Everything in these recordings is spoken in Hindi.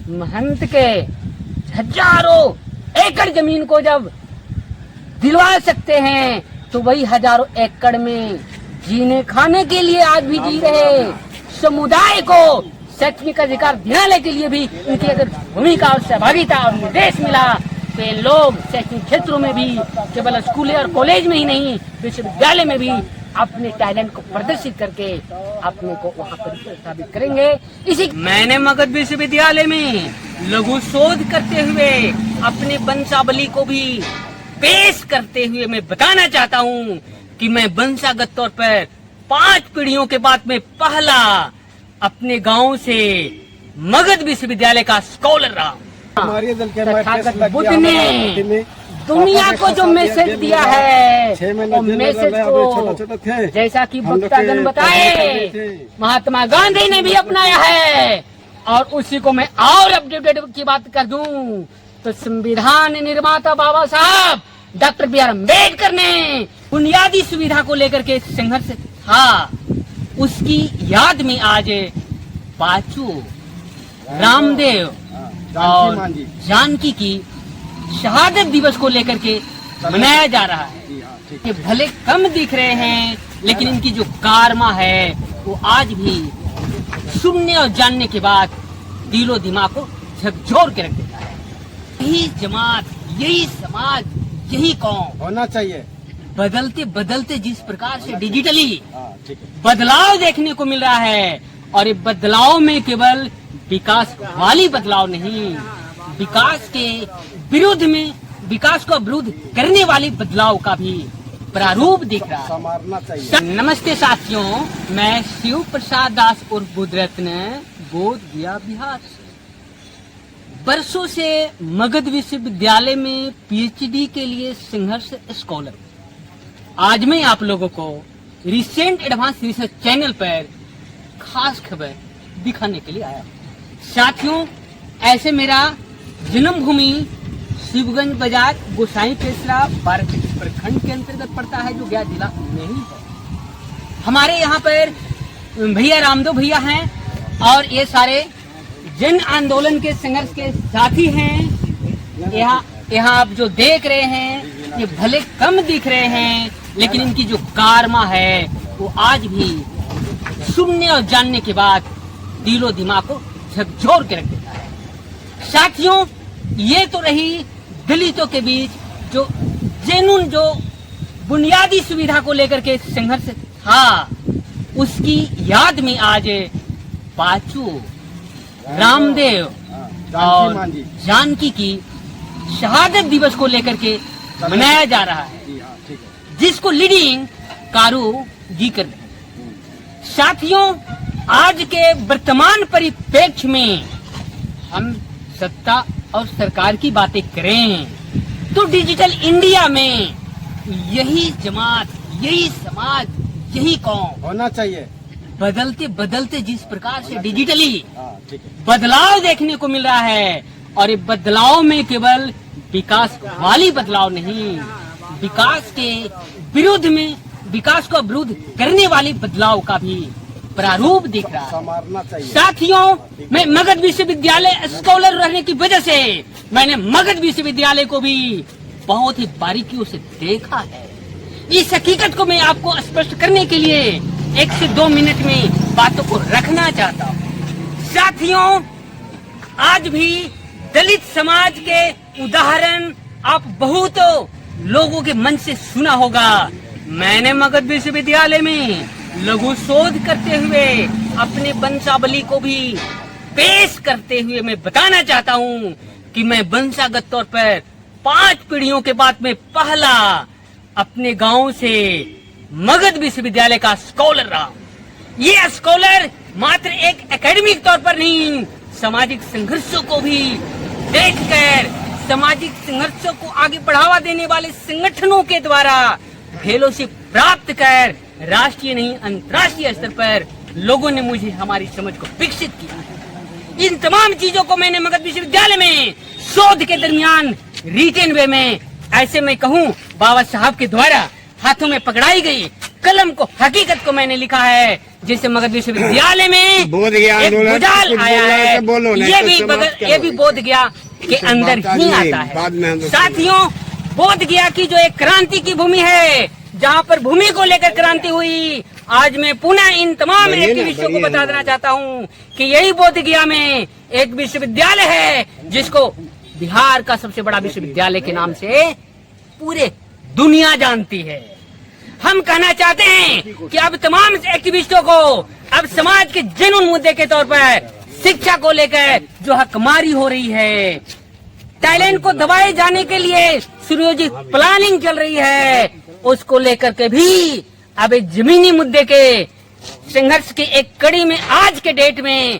महंत के हजारों एकड़ जमीन को जब दिलवा सकते हैं तो वही हजारों एकड़ में जीने खाने के लिए आज भी जी रहे समुदाय को शैक्षणिक अधिकार दिलाने के लिए भी इनकी अगर भूमिका और सहभागिता और निर्देश मिला तो ये लोग शैक्षणिक क्षेत्रों में भी केवल स्कूल और कॉलेज में ही नहीं विश्वविद्यालय में भी अपने टैलेंट को प्रदर्शित करके अपने को वहाँ पर स्थापित करेंगे। इसी मैंने मगध विश्वविद्यालय में लघु शोध करते हुए अपने वंशावली को भी पेश करते हुए मैं बताना चाहता हूँ कि मैं वंशागत तौर पर 5 पीढ़ियों के बाद में पहला अपने गांव से मगध विश्वविद्यालय का स्कॉलर रहा। तथागत बुद्ध ने दुनिया को जो मैसेज दिया है वो मैसेज को जैसा कि भक्तगण बताए महात्मा गांधी ने भी अपनाया है। और उसी को मैं और अपडेटेड की बात कर दूं तो संविधान निर्माता बाबा साहब डॉक्टर बी आर अम्बेडकर ने बुनियादी सुविधा को लेकर के संघर्ष था, उसकी याद में आज पांचू रामदेव और जानकी की शहादत दिवस को लेकर के मनाया जा रहा है। ये भले कम दिख रहे हैं लेकिन इनकी जो कारमा है वो आज भी सुनने और जानने के बाद दिलो दिमाग को झकझोर के रख देता है। यही जमात, यही समाज, यही कौम होना चाहिए। बदलते बदलते जिस प्रकार से डिजिटली बदलाव देखने को मिल रहा है और ये बदलाव में केवल विकास वाली बदलाव नहीं, विकास के विरुद्ध में विकास को विरुद्ध करने वाली बदलाव का भी प्रारूप दिख रहा है। नमस्ते साथियों, मैं शिव प्रसाद दास उर्फ बुद्ध रत्न बोध गया बिहार से बरसों से मगध विश्वविद्यालय में पीएचडी के लिए संघर्ष स्कॉलर। आज मैं आप लोगों को रिसेंट एडवांस रिसर्च चैनल पर खास खबर दिखाने के लिए आया। साथियों, ऐसे मेरा जन्मभूमि शिवगंज बाजार गोसाई पेशरा 12 प्रखंड के अंतर्गत पड़ता है जो गया जिला में ही है। हमारे यहाँ पर भैया रामदेव भैया हैं और ये सारे जन आंदोलन के संघर्ष के साथी हैं। यहाँ आप जो देख रहे हैं ये भले कम दिख रहे हैं लेकिन इनकी जो कारमा है वो आज भी सुनने और जानने के बाद दिलो दिमाग को झकझोर के रख देता है। साथियों, ये तो रही दलितों के बीच जो जेनुइन जो बुनियादी सुविधा को लेकर के संघर्ष था, उसकी याद में आज पांचू रामदेव और जानकी की शहादत दिवस को लेकर के मनाया जा रहा है, जिसको लीडिंग कारू जी कर। साथियों, आज के वर्तमान परिप्रेक्ष्य में हम सत्ता और सरकार की बातें करें तो डिजिटल इंडिया में यही जमात, यही समाज, यही कौम होना चाहिए। बदलते बदलते जिस प्रकार से डिजिटली बदलाव देखने को मिल रहा है और ये बदलाव में केवल विकास वाली बदलाव नहीं, विकास के विरुद्ध में विकास को विरुद्ध करने वाली बदलाव का भी प्रारूप दिख रहा है। साथियों, मैं मगध विश्वविद्यालय स्कॉलर रहने की वजह से मैंने मगध विश्वविद्यालय को भी बहुत ही बारीकियों से देखा है। इस हकीकत को मैं आपको स्पष्ट करने के लिए 1 से 2 मिनट में बातों को रखना चाहता हूँ। साथियों, आज भी दलित समाज के उदाहरण आप बहुत लोगों के मन से सुना होगा। मैंने मगध विश्वविद्यालय में लघु शोध करते हुए अपने वंशावली को भी पेश करते हुए मैं बताना चाहता हूँ कि मैं वंशागत तौर पर 5 पीढ़ियों के बाद में पहला अपने गांव से मगध विश्वविद्यालय का स्कॉलर रहा। ये स्कॉलर मात्र एक एकेडमिक तौर पर नहीं, सामाजिक संघर्षों को भी देखकर, सामाजिक संघर्षों को आगे बढ़ावा देने वाले संगठनों के द्वारा फेलोशिप प्राप्त कर राष्ट्रीय नहीं अंतर्राष्ट्रीय स्तर पर लोगों ने मुझे हमारी समझ को विकसित किया है। इन तमाम चीजों को मैंने मगध विश्वविद्यालय में शोध के दरमियान रिटेन वे में, ऐसे मैं कहूँ, बाबा साहब के द्वारा हाथों में पकड़ाई गई कलम को, हकीकत को मैंने लिखा है, जिससे मगध विश्वविद्यालय में एक भूचाल आया है। ये भी बोध गया के अंदर ही आता है। साथियों, बोध गया की जो एक क्रांति की भूमि है, जहाँ पर भूमि को लेकर क्रांति हुई, आज मैं पुनः इन तमाम एक्टिविस्टों को बता देना चाहता हूँ कि यही बोध गया में एक विश्वविद्यालय है, जिसको बिहार का सबसे बड़ा विश्वविद्यालय के नाम से पूरे दुनिया जानती है। हम कहना चाहते हैं कि अब तमाम एक्टिविस्टों को अब समाज के जेन्युइन मुद्दे के तौर पर शिक्षा को लेकर जो हकमारी हो रही है, टैलेंट को दबाए जाने के लिए सुनियोजित प्लानिंग चल रही है, उसको लेकर के भी अब एक जमीनी मुद्दे के संघर्ष की एक कड़ी में आज के डेट में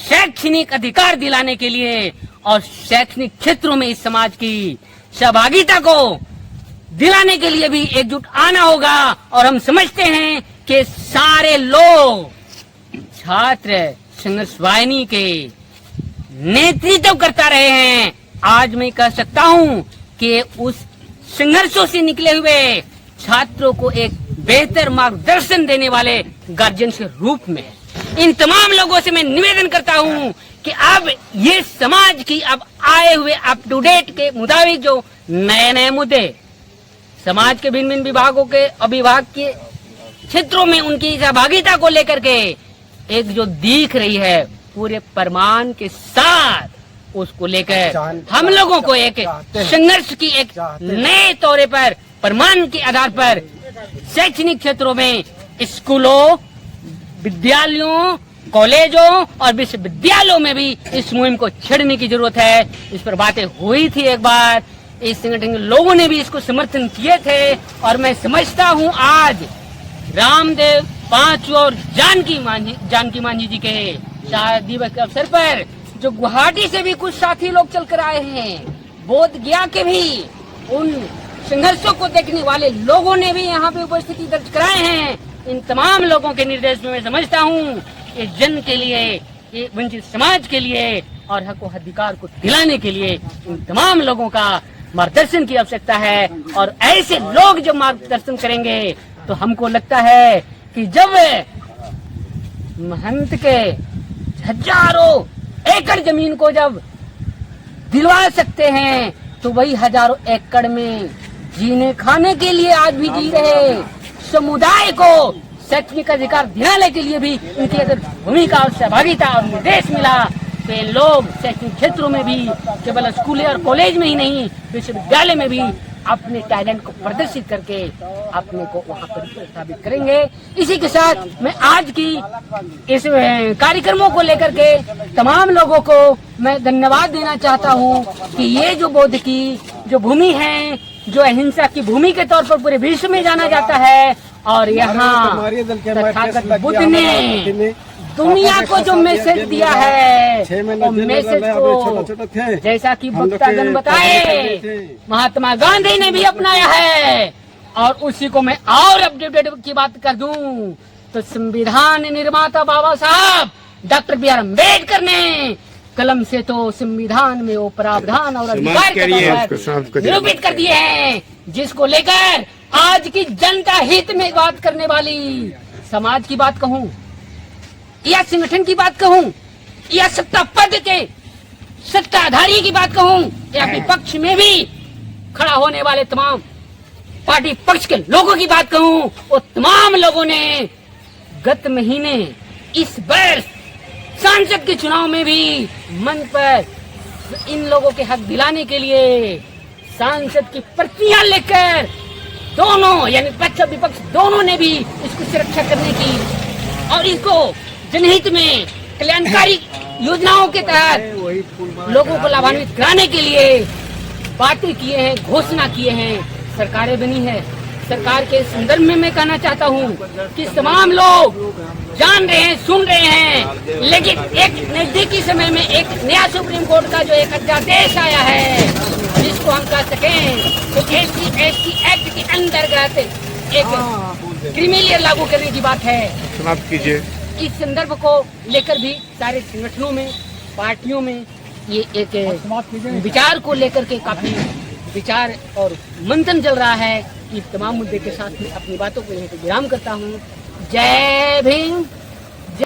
शैक्षणिक अधिकार दिलाने के लिए और शैक्षणिक क्षेत्रों में इस समाज की सहभागिता को दिलाने के लिए भी एकजुट आना होगा। और हम समझते हैं कि सारे लोग छात्र संघर्ष वाहिनी के नेतृत्व करता रहे हैं। आज मैं कह सकता हूं कि उस संघर्षों से निकले हुए छात्रों को एक बेहतर मार्गदर्शन देने वाले गार्जियन के रूप में इन तमाम लोगों से मैं निवेदन करता हूं कि अब ये समाज की अब आए हुए अप टू डेट के मुताबिक जो नए नए मुद्दे समाज के भिन्न भिन्न विभागों के अभिभाग के क्षेत्रों में उनकी सहभागिता को लेकर के एक जो दिख रही है पूरे प्रमाण के साथ, उसको लेकर हम लोगों को एक संघर्ष की एक नए तौर पर प्रमाण के आधार पर शैक्षणिक क्षेत्रों में स्कूलों, विद्यालयों, कॉलेजों और विश्वविद्यालयों में भी इस मुहिम को छेड़ने की जरूरत है। इस पर बातें हुई थी एक बार, इस संगठन के लोगों ने भी इसको समर्थन किए थे और मैं समझता हूं आज रामदेव पांचू और जानकी मांझी जी के शहादत दिवस के अवसर पर जो गुवाहाटी से भी कुछ साथी लोग चल कर आए हैं, बोध गया के भी उन संघर्षों को देखने वाले लोगों ने भी यहाँ पे उपस्थिति दर्ज कराए हैं। इन तमाम लोगों के निर्देश में मैं समझता हूँ कि जन के लिए, ये वंचित समाज के लिए और हक व अधिकार को दिलाने के लिए इन तमाम लोगों का मार्गदर्शन की आवश्यकता है। और ऐसे लोग जब मार्गदर्शन करेंगे तो हमको लगता है कि जब महंत के हजारों एकड़ जमीन को जब दिलवा सकते हैं तो वही हजारों एकड़ में जीने खाने के लिए आज भी जी रहे समुदाय को शैक्षणिक अधिकार दिलाने के लिए भी इनकी अगर भूमिका और सहभागिता और निर्देश मिला तो ये लोग शैक्षणिक क्षेत्रों में भी केवल स्कूल और कॉलेज में ही नहीं, विश्वविद्यालय में भी अपने टैलेंट को प्रदर्शित करके अपने को वहाँ पर स्थापित करेंगे। इसी के साथ मैं आज की इस कार्यक्रमों को लेकर के तमाम लोगों को मैं धन्यवाद देना चाहता हूँ कि ये जो बोध की जो भूमि है, जो अहिंसा की भूमि के तौर पर पूरे विश्व में जाना जाता है, और यहाँ तथागत बुद्ध ने दुनिया को जो मैसेज दिया है वो मैसेज को जैसा कि वक्तागण बताए महात्मा गांधी ने भी अपनाया है। और उसी को मैं और अपडेट की बात कर दूं तो संविधान निर्माता बाबा साहब डॉक्टर बी आर अम्बेडकर ने कलम से तो संविधान में वो प्रावधान और अधिकार निरूपित कर दिए हैं, जिसको लेकर आज की जनता हित में बात करने वाली समाज की बात कहूँ या संगठन की बात कहूँ या सत्ता पद के सत्ताधारी की बात कहूँ या विपक्ष में भी खड़ा होने वाले तमाम पार्टी पक्ष के लोगों की बात कहूँ, वो तमाम लोगों ने गत महीने इस वर्ष सांसद के चुनाव में भी मंच पर इन लोगों के हक दिलाने के लिए सांसद की प्रतियां लेकर दोनों यानी पक्ष और विपक्ष दोनों ने भी इसकी सुरक्षा करने की और इसको जनहित में कल्याणकारी योजनाओं के तहत लोगों को लाभान्वित कराने के लिए बातें किए हैं, घोषणा किए हैं, सरकारें बनी है। सरकार के संदर्भ में मैं कहना चाहता हूँ कि तमाम लोग जान रहे हैं, सुन रहे हैं, लेकिन एक नजदीकी समय में एक नया सुप्रीम कोर्ट का जो एक अध्यादेश आया है जिसको हम कह सकें तो SC एक्ट के अंतर्गत एक क्रिमिनल लागू करने की बात है। समाप्त कीजिए। इस संदर्भ को लेकर भी सारे संगठनों में, पार्टियों में ये एक विचार को लेकर के काफी विचार और मंथन चल रहा है। कि तमाम मुद्दे के साथ मैं अपनी बातों को यहीं पे विराम करता हूँ। जय भीम।